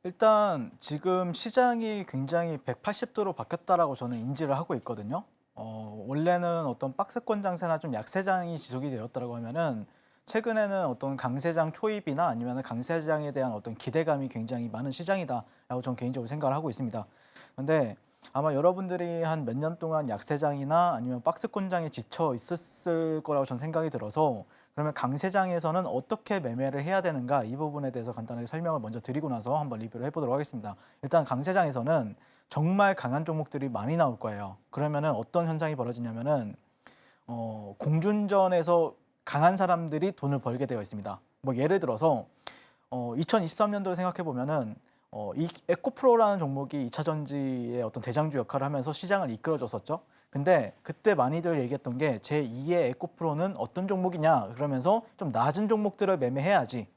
일단 지금 시장이 굉장히 180도로 바뀌었다라고 저는 인지를 하고 있거든요. 원래는 어떤 박스권 장세나 좀 약세장이 지속이 되었다고 하면은 최근에는 어떤 강세장 초입이나 아니면 강세장에 대한 어떤 기대감이 굉장히 많은 시장이다라고 저는 개인적으로 생각을 하고 있습니다. 근데 아마 여러분들이 한 몇 년 동안 약세장이나 아니면 박스권장에 지쳐 있었을 거라고 저는 생각이 들어서 그러면 강세장에서는 어떻게 매매를 해야 되는가 이 부분에 대해서 간단하게 설명을 먼저 드리고 나서 한번 리뷰를 해보도록 하겠습니다. 일단 강세장에서는 정말 강한 종목들이 많이 나올 거예요. 그러면은 어떤 현상이 벌어지냐면은 공준전에서 강한 사람들이 돈을 벌게 되어 있습니다. 뭐 예를 들어서 2023년도를 생각해 보면은 이 에코프로라는 종목이 2차 전지의 어떤 대장주 역할을 하면서 시장을 이끌어줬었죠. 근데 그때 많이들 얘기했던 게 제2의 에코프로는 어떤 종목이냐 그러면서 좀 낮은 종목들을 매매해야지.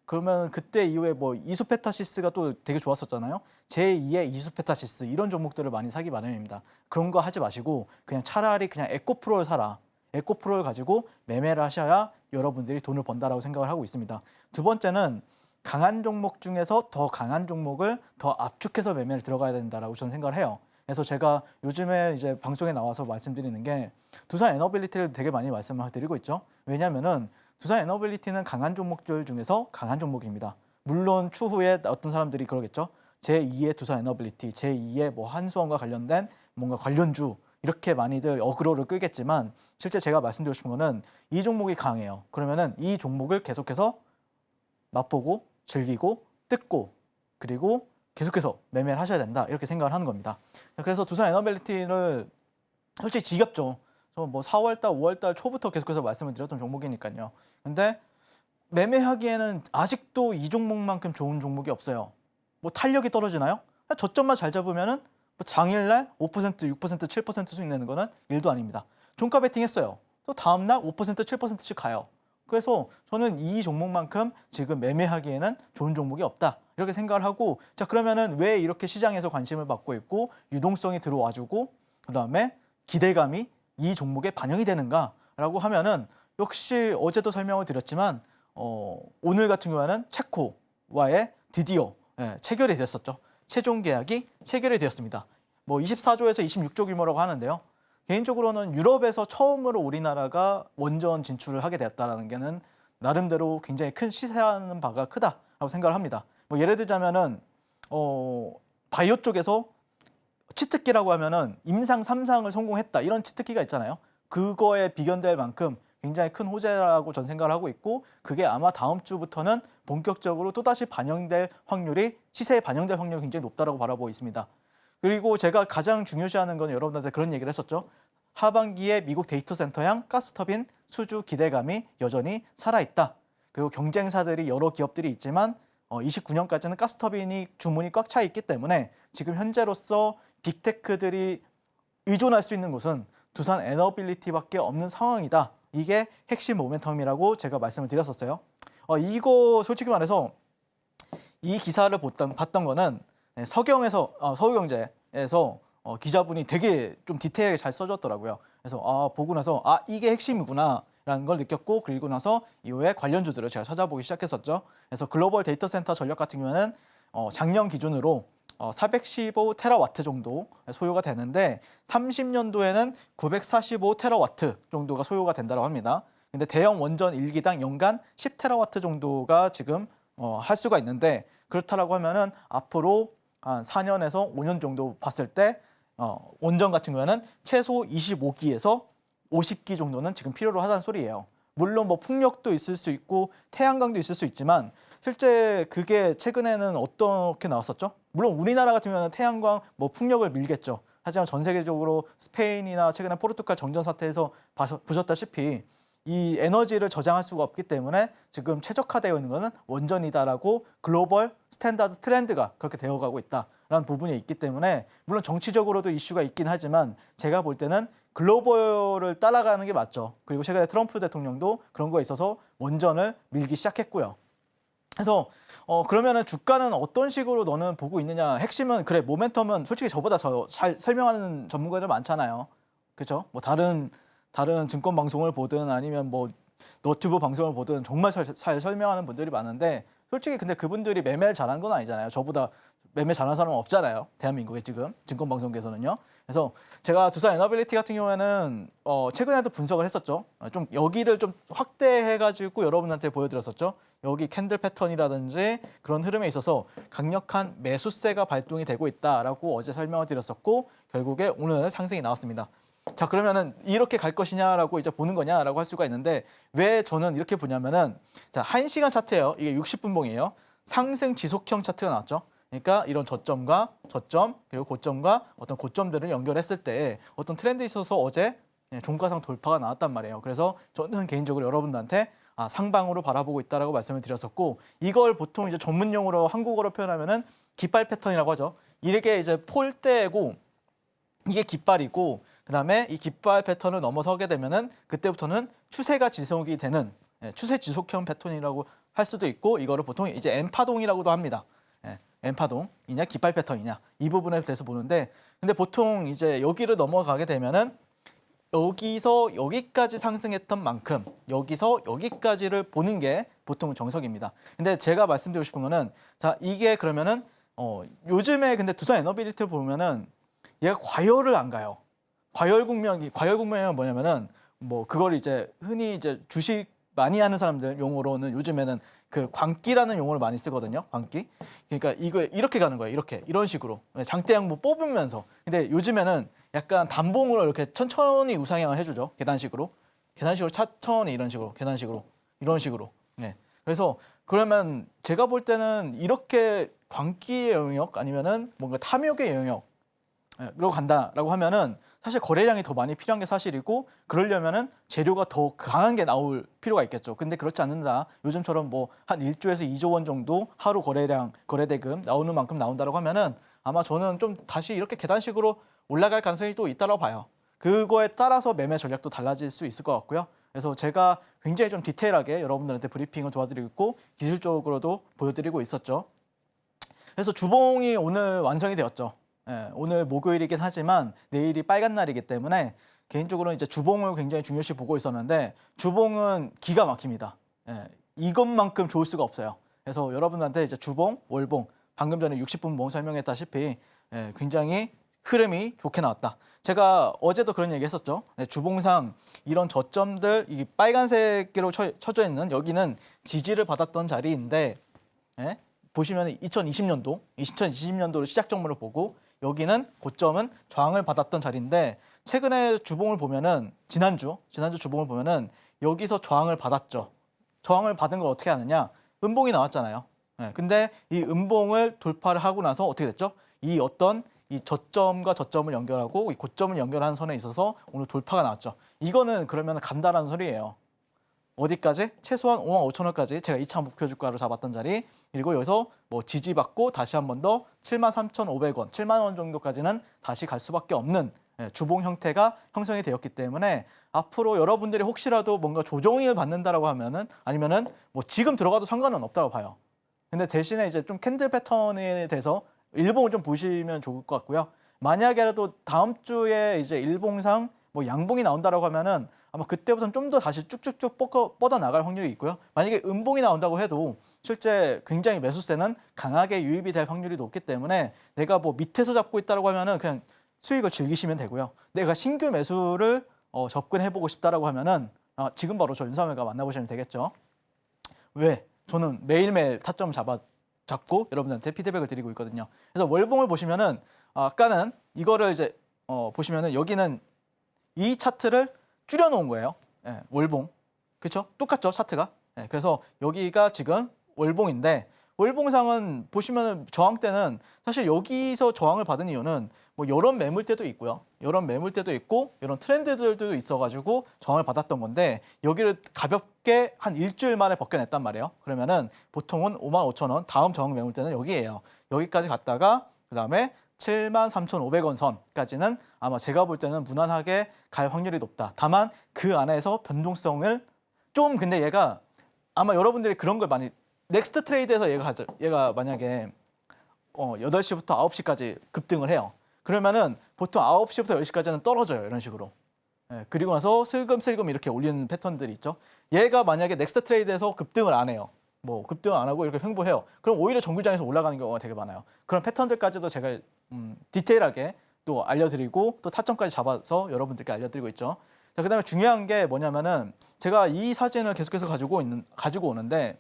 그러면 그때 이후에 뭐 이수페타시스가 또 되게 좋았었잖아요. 제2의 이수페타시스 이런 종목들을 많이 사기 마련입니다. 그런 거 하지 마시고 그냥 차라리 그냥 에코프로를 사라. 에코프로를 가지고 매매를 하셔야 여러분들이 돈을 번다라고 생각을 하고 있습니다. 두 번째는 강한 종목 중에서 더 강한 종목을 더 압축해서 매매를 들어가야 된다라고 저는 생각을 해요. 그래서 제가 요즘에 이제 방송에 나와서 말씀드리는 게 두산 에너빌리티를 되게 많이 말씀을 드리고 있죠. 왜냐면은 두산 에너빌리티는 강한 종목들 중에서 강한 종목입니다. 물론 추후에 어떤 사람들이 그러겠죠. 제2의 두산 에너빌리티, 제2의 뭐 한수원과 관련된 뭔가 관련주 이렇게 많이들 어그로를 끌겠지만 실제 제가 말씀드리고 싶은 거는 이 종목이 강해요. 그러면은 이 종목을 계속해서 맛보고 즐기고 뜯고 그리고 계속해서 매매를 하셔야 된다 이렇게 생각을 하는 겁니다. 그래서 두산 에너빌리티를 솔직히 지겹죠. 저 뭐 4월달, 5월달 초부터 계속해서 말씀을 드렸던 종목이니까요. 근데 매매하기에는 아직도 이 종목만큼 좋은 종목이 없어요. 뭐 탄력이 떨어지나요? 저점만 잘 잡으면은 뭐 장일날 5%, 6%, 7% 수익 내는 거는 일도 아닙니다. 종가 베팅 했어요. 또 다음날 5%, 7%씩 가요. 그래서 저는 이 종목만큼 지금 매매하기에는 좋은 종목이 없다. 이렇게 생각을 하고 자 그러면은 왜 이렇게 시장에서 관심을 받고 있고 유동성이 들어와주고 그다음에 기대감이 이 종목에 반영이 되는가라고 하면은 역시 어제도 설명을 드렸지만 오늘 같은 경우에는 체코와의 드디어 체결이 됐었죠. 최종 계약이 체결이 되었습니다. 뭐 24조에서 26조 규모라고 하는데요. 개인적으로는 유럽에서 처음으로 우리나라가 원전 진출을 하게 되었다는 게는 나름대로 굉장히 큰 시세하는 바가 크다라고 생각을 합니다. 뭐 예를 들자면은 바이오 쪽에서 치트키라고 하면은 임상 3상을 성공했다 이런 치트키가 있잖아요. 그거에 비견될 만큼 굉장히 큰 호재라고 전 생각을 하고 있고 그게 아마 다음 주부터는 본격적으로 또다시 반영될 확률이 시세에 반영될 확률이 굉장히 높다라고 바라보고 있습니다. 그리고 제가 가장 중요시하는 건 여러분한테 그런 얘기를 했었죠. 하반기에 미국 데이터 센터향 가스터빈 수주 기대감이 여전히 살아있다. 그리고 경쟁사들이 여러 기업들이 있지만 29년까지는 가스터빈이 주문이 꽉 차 있기 때문에 지금 현재로서 빅테크들이 의존할 수 있는 곳은 두산 에너빌리티밖에 없는 상황이다. 이게 핵심 모멘텀이라고 제가 말씀을 드렸었어요. 이거 솔직히 말해서 이 기사를 봤던 거는 서울경제에서 기자분이 되게 좀 디테일하게 잘 써줬더라고요. 그래서 보고 나서 이게 핵심이구나 라는 걸 느꼈고 그리고 나서 이후에 관련주들을 제가 찾아보기 시작했었죠. 그래서 글로벌 데이터 센터 전력 같은 경우에는 작년 기준으로 415 테라와트 정도 소요가 되는데 30년도에는 945 테라와트 정도가 소요가 된다고 합니다. 근데 대형 원전 1기당 연간 10 테라와트 정도가 지금 할 수가 있는데 그렇다라고 하면은 앞으로 한 4년에서 5년 정도 봤을 때 원전 같은 경우에는 최소 25기에서 50기 정도는 지금 필요로 하다는 소리예요. 물론 뭐 풍력도 있을 수 있고 태양광도 있을 수 있지만 실제 그게 최근에는 어떻게 나왔었죠? 물론 우리나라 같은 경우는 태양광, 뭐 풍력을 밀겠죠. 하지만 전 세계적으로 스페인이나 최근에 포르투갈 정전 사태에서 보셨다시피 이 에너지를 저장할 수가 없기 때문에 지금 최적화되어 있는 것은 원전이다라고 글로벌 스탠다드 트렌드가 그렇게 되어가고 있다라는 부분이 있기 때문에 물론 정치적으로도 이슈가 있긴 하지만 제가 볼 때는 글로벌을 따라가는 게 맞죠. 그리고 최근에 트럼프 대통령도 그런 거에 있어서 원전을 밀기 시작했고요. 그래서 그러면은 주가는 어떤 식으로 너는 보고 있느냐? 핵심은 그래 모멘텀은 솔직히 저보다 잘 설명하는 전문가들 많잖아요. 그렇죠? 뭐 다른 증권 방송을 보든 아니면 뭐 너튜브 방송을 보든 정말 잘 설명하는 분들이 많은데 솔직히 근데 그분들이 매매를 잘한 건 아니잖아요. 저보다 매매 잘하는 사람은 없잖아요. 대한민국에 지금 증권방송계에서는요. 그래서 제가 두산 에너빌리티 같은 경우에는 최근에도 분석을 했었죠. 좀 여기를 좀 확대해가지고 여러분한테 보여드렸었죠. 여기 캔들 패턴이라든지 그런 흐름에 있어서 강력한 매수세가 발동이 되고 있다라고 어제 설명을 드렸었고 결국에 오늘 상승이 나왔습니다. 자, 그러면은 이렇게 갈 것이냐라고 이제 보는 거냐라고 할 수가 있는데 왜 저는 이렇게 보냐면은 자, 1시간 차트예요. 이게 60분 봉이에요. 상승 지속형 차트가 나왔죠. 그러니까 이런 저점과 저점 그리고 고점과 어떤 고점들을 연결했을 때 어떤 트렌드에 있어서 어제 종가상 돌파가 나왔단 말이에요. 그래서 저는 개인적으로 여러분들한테 상방으로 바라보고 있다라고 말씀을 드렸었고 이걸 보통 이제 전문 용어로 한국어로 표현하면은 깃발 패턴이라고 하죠. 이렇게 이제 폴대고 이게 깃발이고 그다음에 이 깃발 패턴을 넘어서게 되면은 그때부터는 추세가 지속이 되는 추세 지속형 패턴이라고 할 수도 있고 이거를 보통 이제 N파동이라고도 합니다. N파동이냐 깃발 패턴이냐 이 부분에 대해서 보는데 근데 보통 이제 여기를 넘어가게 되면은 여기서 여기까지 상승했던 만큼 여기서 여기까지를 보는 게 보통 정석입니다. 근데 제가 말씀드리고 싶은 거는 자 이게 그러면은 요즘에 근데 두산 에너빌리티를 보면은 얘가 과열을 안 가요. 과열 국면이 뭐냐면은 뭐 그걸 이제 흔히 이제 주식 많이 하는 사람들 용어로는 요즘에는 그 광기라는 용어를 많이 쓰거든요. 광기. 그러니까 이거 이렇게 가는 거예요. 이렇게 이런 식으로 장대양부 뽑으면서. 근데 요즘에는 약간 단봉으로 이렇게 천천히 우상향을 해주죠. 계단식으로 천천히 이런 식으로 계단식으로 이런 식으로. 네. 그래서 그러면 제가 볼 때는 이렇게 광기의 영역 아니면은 뭔가 탐욕의 영역으로 간다라고 하면은 사실 거래량이 더 많이 필요한 게 사실이고 그러려면은 재료가 더 강한 게 나올 필요가 있겠죠. 근데 그렇지 않는다. 요즘처럼 뭐 한 1조에서 2조 원 정도 하루 거래량, 거래대금 나오는 만큼 나온다고 하면은 아마 저는 좀 다시 이렇게 계단식으로 올라갈 가능성이 또 있다고 봐요. 그거에 따라서 매매 전략도 달라질 수 있을 것 같고요. 그래서 제가 굉장히 좀 디테일하게 여러분들한테 브리핑을 도와드리고 있고 기술적으로도 보여드리고 있었죠. 그래서 주봉이 오늘 완성이 되었죠. 오늘 목요일이긴 하지만 내일이 빨간 날이기 때문에 개인적으로는 이제 주봉을 굉장히 중요시 보고 있었는데 주봉은 기가 막힙니다. 이것만큼 좋을 수가 없어요. 그래서 여러분한테 이제 주봉, 월봉 방금 전에 60분 봉 설명했다시피 굉장히 흐름이 좋게 나왔다. 제가 어제도 그런 얘기 했었죠. 주봉상 이런 저점들 이 빨간색으로 쳐져 있는 여기는 지지를 받았던 자리인데 보시면 2020년도를 시작 정모를 보고 여기는 고점은 저항을 받았던 자리인데 최근에 주봉을 보면은 지난주 주봉을 보면은 여기서 저항을 받았죠. 저항을 받은 걸 어떻게 하느냐? 음봉이 나왔잖아요. 근데 이 음봉을 돌파를 하고 나서 어떻게 됐죠? 이 저점과 저점을 연결하고 이 고점을 연결하는 선에 있어서 오늘 돌파가 나왔죠. 이거는 그러면 간다라는 소리예요. 어디까지? 최소한 55,000원까지 제가 2차 목표 주가로 잡았던 자리 그리고 여기서 뭐 지지받고 다시 한 번 더 73,500원, 7만 원 정도까지는 다시 갈 수밖에 없는 주봉 형태가 형성이 되었기 때문에 앞으로 여러분들이 혹시라도 뭔가 조정을 받는다라고 하면은 아니면은 뭐 지금 들어가도 상관은 없다고 봐요. 근데 대신에 이제 좀 캔들 패턴에 대해서 일봉을 좀 보시면 좋을 것 같고요. 만약에라도 다음 주에 이제 일봉상 뭐 양봉이 나온다라고 하면은 아마 그때부터는 좀 더 다시 쭉쭉쭉 뻗어 나갈 확률이 있고요. 만약에 음봉이 나온다고 해도 실제 굉장히 매수세는 강하게 유입이 될 확률이 높기 때문에 내가 뭐 밑에서 잡고 있다라고 하면은 그냥 수익을 즐기시면 되고요. 내가 신규 매수를 접근해보고 싶다라고 하면은 지금 바로 저 윤삼일과 만나보시면 되겠죠. 왜? 저는 매일매일 타점 잡고 여러분들한테 피드백을 드리고 있거든요. 그래서 월봉을 보시면은 아까는 이거를 이제 보시면은 여기는 이 차트를 줄여놓은 거예요. 월봉. 그렇죠? 똑같죠, 차트가. 그래서 여기가 지금 월봉인데 월봉상은 보시면 저항대는 사실 여기서 저항을 받은 이유는 뭐 이런 매물대도 있고요. 이런 매물대도 있고 이런 트렌드들도 있어가지고 저항을 받았던 건데 여기를 가볍게 한 일주일 만에 벗겨냈단 말이에요. 그러면은 보통은 55,000원 다음 저항 매물대는 여기예요. 여기까지 갔다가 그 다음에 73,500원 선까지는 아마 제가 볼 때는 무난하게 갈 확률이 높다. 다만 그 안에서 변동성을 좀 근데 얘가 아마 여러분들이 그런 걸 많이 넥스트 트레이드에서 얘가 만약에 8시부터 9시까지 급등을 해요. 그러면은 보통 9시부터 10시까지는 떨어져요. 이런 식으로. 그리고 나서 슬금슬금 이렇게 올리는 패턴들이 있죠. 얘가 만약에 넥스트 트레이드에서 급등을 안 해요. 뭐 급등 안 하고 이렇게 횡보해요. 그럼 오히려 정규장에서 올라가는 경우가 되게 많아요. 그런 패턴들까지도 제가 디테일하게 또 알려드리고 또 타점까지 잡아서 여러분들께 알려드리고 있죠. 자, 그다음에 중요한 게 뭐냐면은 제가 이 사진을 계속해서 가지고 오는데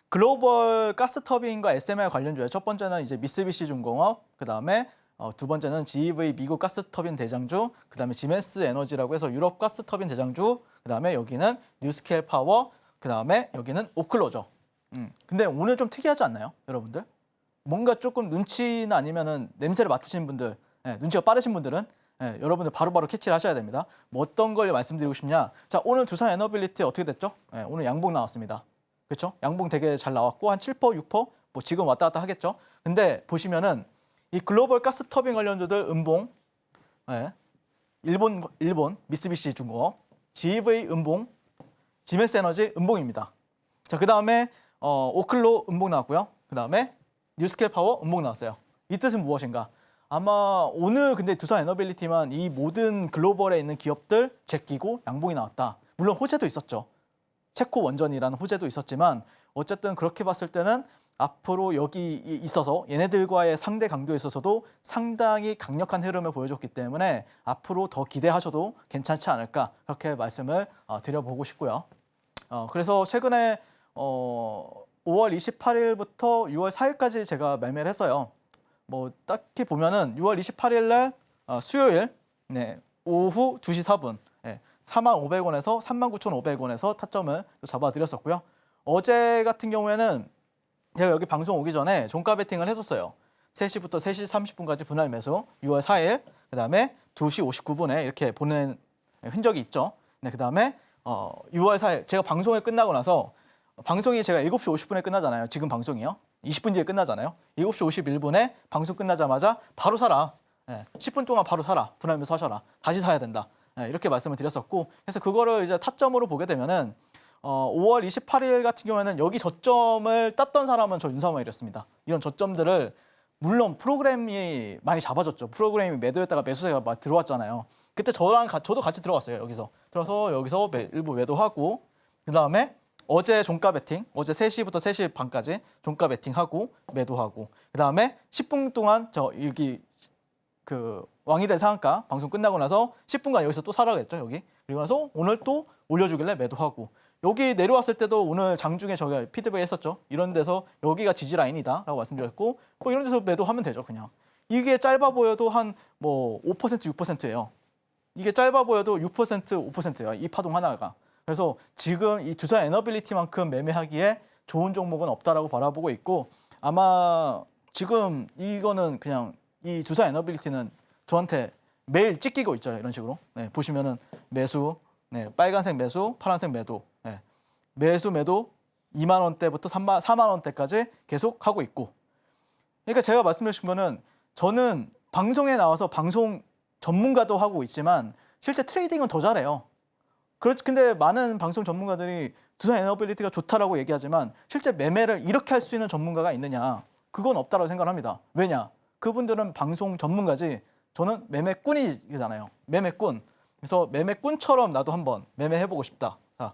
글로벌 가스터빈과 SMR 관련주예요. 첫 번째는 이제 미쓰비시 중공업, 그다음에 두 번째는 GEV 미국 가스터빈 대장주, 그다음에 지멘스 에너지라고 해서 유럽 가스터빈 대장주, 그다음에 여기는 뉴스케일 파워, 그다음에 여기는 오클로죠. 근데 오늘 좀 특이하지 않나요, 여러분들? 뭔가 조금 눈치나 아니면은 냄새를 맡으신 분들, 눈치가 빠르신 분들은 여러분들 바로바로 캐치를 하셔야 됩니다. 뭐 어떤 걸 말씀드리고 싶냐? 자, 오늘 두산 에너빌리티 어떻게 됐죠? 오늘 양봉 나왔습니다. 그렇죠? 양봉 되게 잘 나왔고 한 7%, 6%, 뭐 지금 왔다 갔다 하겠죠. 근데 보시면은 이 글로벌 가스 터빈 관련주들 음봉, 일본 미쓰비시 중공업, GEV 음봉, 지멘스 에너지 음봉입니다. 자, 그다음에 오클로 음봉 나왔고요. 그다음에 뉴스케일 파워 음봉 나왔어요. 이 뜻은 무엇인가? 아마 오늘 근데 두산 에너빌리티만 이 모든 글로벌에 있는 기업들 제끼고 양봉이 나왔다. 물론 호재도 있었죠. 체코 원전이라는 호재도 있었지만 어쨌든 그렇게 봤을 때는 앞으로 여기 있어서 얘네들과의 상대 강도에 있어서도 상당히 강력한 흐름을 보여줬기 때문에 앞으로 더 기대하셔도 괜찮지 않을까 그렇게 말씀을 드려보고 싶고요. 그래서 최근에 5월 28일부터 6월 4일까지 제가 매매를 했어요. 뭐 딱히 보면은 6월 28일 날 수요일 오후 2시 4분 45,500원에서 39,500원에서 타점을 잡아드렸었고요. 어제 같은 경우에는 제가 여기 방송 오기 전에 종가 베팅을 했었어요. 3시부터 3시 30분까지 분할 매수 6월 4일 그다음에 2시 59분에 이렇게 보낸 흔적이 있죠. 그다음에 6월 4일 제가 방송이 끝나고 나서 방송이 제가 7시 50분에 끝나잖아요. 지금 방송이요. 20분 뒤에 끝나잖아요. 7시 51분에 방송 끝나자마자 바로 사라. 10분 동안 바로 사라. 분할 매수 하셔라. 다시 사야 된다. 이렇게 말씀을 드렸었고 그래서 그거를 이제 타점으로 보게 되면은 5월 28일 같은 경우에는 여기 저점을 땄던 사람은 저 윤삼호일이었습니다. 이런 저점들을 물론 프로그램이 많이 잡아줬죠. 프로그램이 매도했다가 매수세가 막 들어왔잖아요. 그때 저도 같이 들어갔어요. 여기서 일부 매도하고 그 다음에 어제 종가 베팅, 어제 3시부터 3시 반까지 종가 베팅하고 매도하고 그 다음에 10분 동안 저 여기 그 왕이대 상한가 방송 끝나고 나서 10분간 여기서 또 사라 그랬죠. 여기. 그리고 나서 오늘 또 올려주길래 매도하고 여기 내려왔을 때도 오늘 장중에 저희가 피드백 했었죠. 이런 데서 여기가 지지 라인이다 라고 말씀드렸고 뭐 이런 데서 매도하면 되죠. 그냥. 이게 짧아 보여도 한 뭐 5%, 6%예요. 이게 짧아 보여도 6%, 5%예요. 이 파동 하나가. 그래서 지금 이 두산 에너빌리티만큼 매매하기에 좋은 종목은 없다라고 바라보고 있고 아마 지금 이거는 그냥 이 두산 에너빌리티는 저한테 매일 찢기고 있죠. 이런 식으로. 보시면은 매수, 빨간색 매수, 파란색 매도, 매수 매도 2만 원대부터 4만 원대까지 계속 하고 있고. 그러니까 제가 말씀드린 거는 저는 방송에 나와서 방송 전문가도 하고 있지만 실제 트레이딩은 더 잘해요. 근데 많은 방송 전문가들이 두산 에너빌리티가 좋다라고 얘기하지만 실제 매매를 이렇게 할 수 있는 전문가가 있느냐? 그건 없다고 생각합니다. 왜냐? 그분들은 방송 전문가지 저는 매매꾼이잖아요. 매매꾼. 그래서 매매꾼처럼 나도 한번 매매해보고 싶다. 자,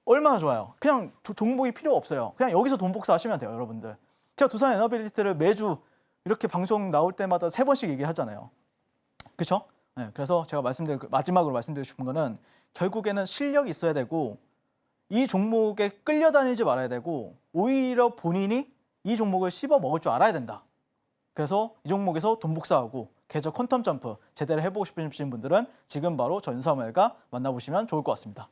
얼마나 좋아요. 그냥 종목이 필요 없어요. 그냥 여기서 돈 복사하시면 돼요, 여러분들. 제가 두산 에너빌리티를 매주 이렇게 방송 나올 때마다 3번씩 얘기하잖아요. 그렇죠? 그래서 제가 마지막으로 말씀드리고 싶은 거는 결국에는 실력이 있어야 되고 이 종목에 끌려다니지 말아야 되고 오히려 본인이 이 종목을 씹어 먹을 줄 알아야 된다. 그래서 이 종목에서 돈 복사하고 계속 퀀텀 점프 제대로 해보고 싶으신 분들은 지금 바로 전사말과 만나보시면 좋을 것 같습니다.